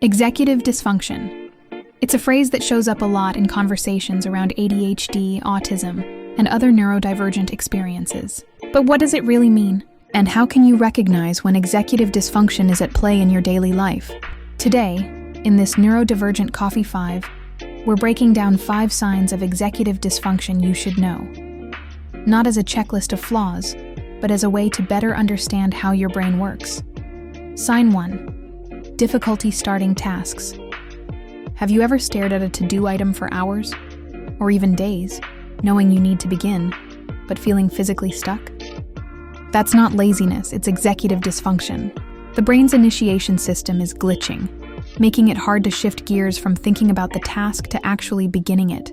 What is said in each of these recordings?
Executive dysfunction. It's a phrase that shows up a lot in conversations around ADHD, autism, and other neurodivergent experiences. But what does it really mean? And how can you recognize when executive dysfunction is at play in your daily life? Today, in this Neurodivergent Coffee 5, we're breaking down 5 signs of executive dysfunction you should know. Not as a checklist of flaws, but as a way to better understand how your brain works. Sign 1. Difficulty starting tasks. Have you ever stared at a to-do item for hours, or even days, knowing you need to begin, but feeling physically stuck? That's not laziness, it's executive dysfunction. The brain's initiation system is glitching, making it hard to shift gears from thinking about the task to actually beginning it.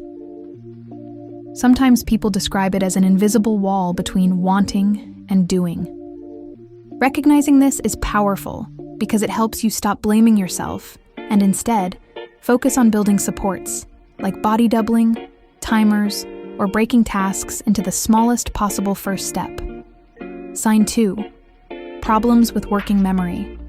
Sometimes people describe it as an invisible wall between wanting and doing. Recognizing this is powerful because it helps you stop blaming yourself and instead focus on building supports like body doubling, timers, or breaking tasks into the smallest possible first step. Sign 2. Problems with working memory.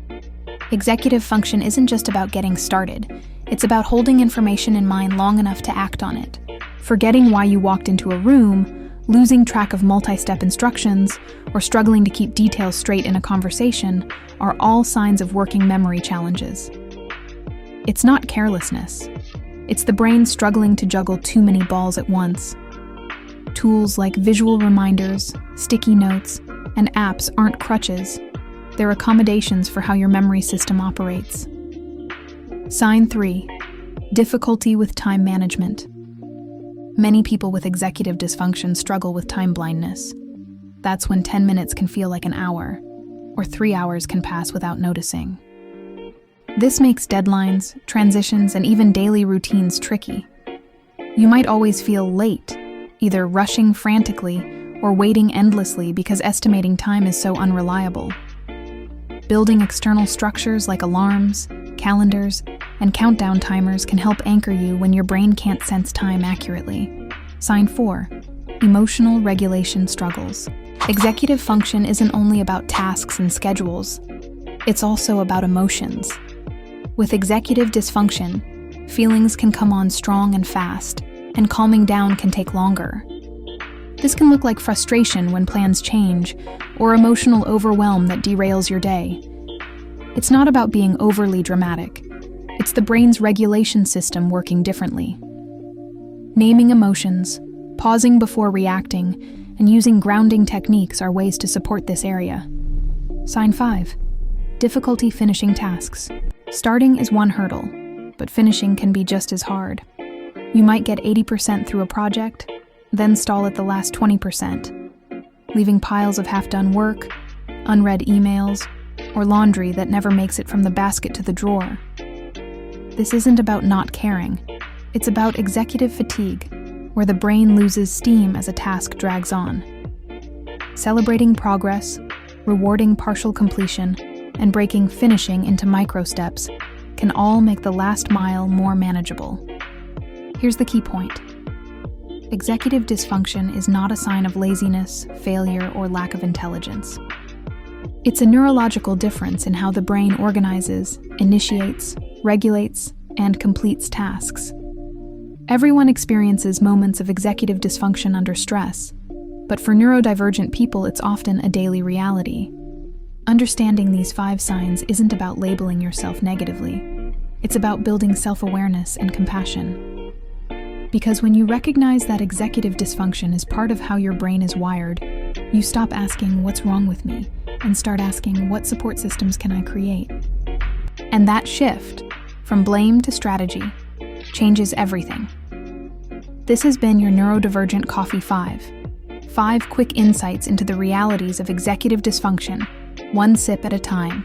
Executive function isn't just about getting started. It's about holding information in mind long enough to act on it. Forgetting why you walked into a room, losing track of multi-step instructions, or struggling to keep details straight in a conversation are all signs of working memory challenges. It's not carelessness. It's the brain struggling to juggle too many balls at once. Tools like visual reminders, sticky notes, and apps aren't crutches. They're accommodations for how your memory system operates. Sign 3. Difficulty with time management. Many people with executive dysfunction struggle with time blindness. That's when 10 minutes can feel like an hour, or 3 hours can pass without noticing. This makes deadlines, transitions, and even daily routines tricky. You might always feel late, either rushing frantically or waiting endlessly because estimating time is so unreliable. Building external structures like alarms, calendars, and countdown timers can help anchor you when your brain can't sense time accurately. Sign 4. Emotional regulation struggles. Executive function isn't only about tasks and schedules. It's also about emotions. With executive dysfunction, feelings can come on strong and fast, and calming down can take longer. This can look like frustration when plans change, or emotional overwhelm that derails your day. It's not about being overly dramatic. It's the brain's regulation system working differently. Naming emotions, pausing before reacting, and using grounding techniques are ways to support this area. Sign 5. Difficulty finishing tasks. Starting is one hurdle, but finishing can be just as hard. You might get 80% through a project, then stall at the last 20%, leaving piles of half-done work, unread emails, or laundry that never makes it from the basket to the drawer. This isn't about not caring. It's about executive fatigue, where the brain loses steam as a task drags on. Celebrating progress, rewarding partial completion, and breaking finishing into micro steps can all make the last mile more manageable. Here's the key point. Executive dysfunction is not a sign of laziness, failure, or lack of intelligence. It's a neurological difference in how the brain organizes, initiates, regulates, and completes tasks. Everyone experiences moments of executive dysfunction under stress, but for neurodivergent people, it's often a daily reality. Understanding these 5 signs isn't about labeling yourself negatively. It's about building self-awareness and compassion. Because when you recognize that executive dysfunction is part of how your brain is wired, you stop asking, "What's wrong with me?" and start asking, "What support systems can I create?" And that shift, from blame to strategy, changes everything. This has been your Neurodivergent Coffee 5. 5 quick insights into the realities of executive dysfunction, one sip at a time.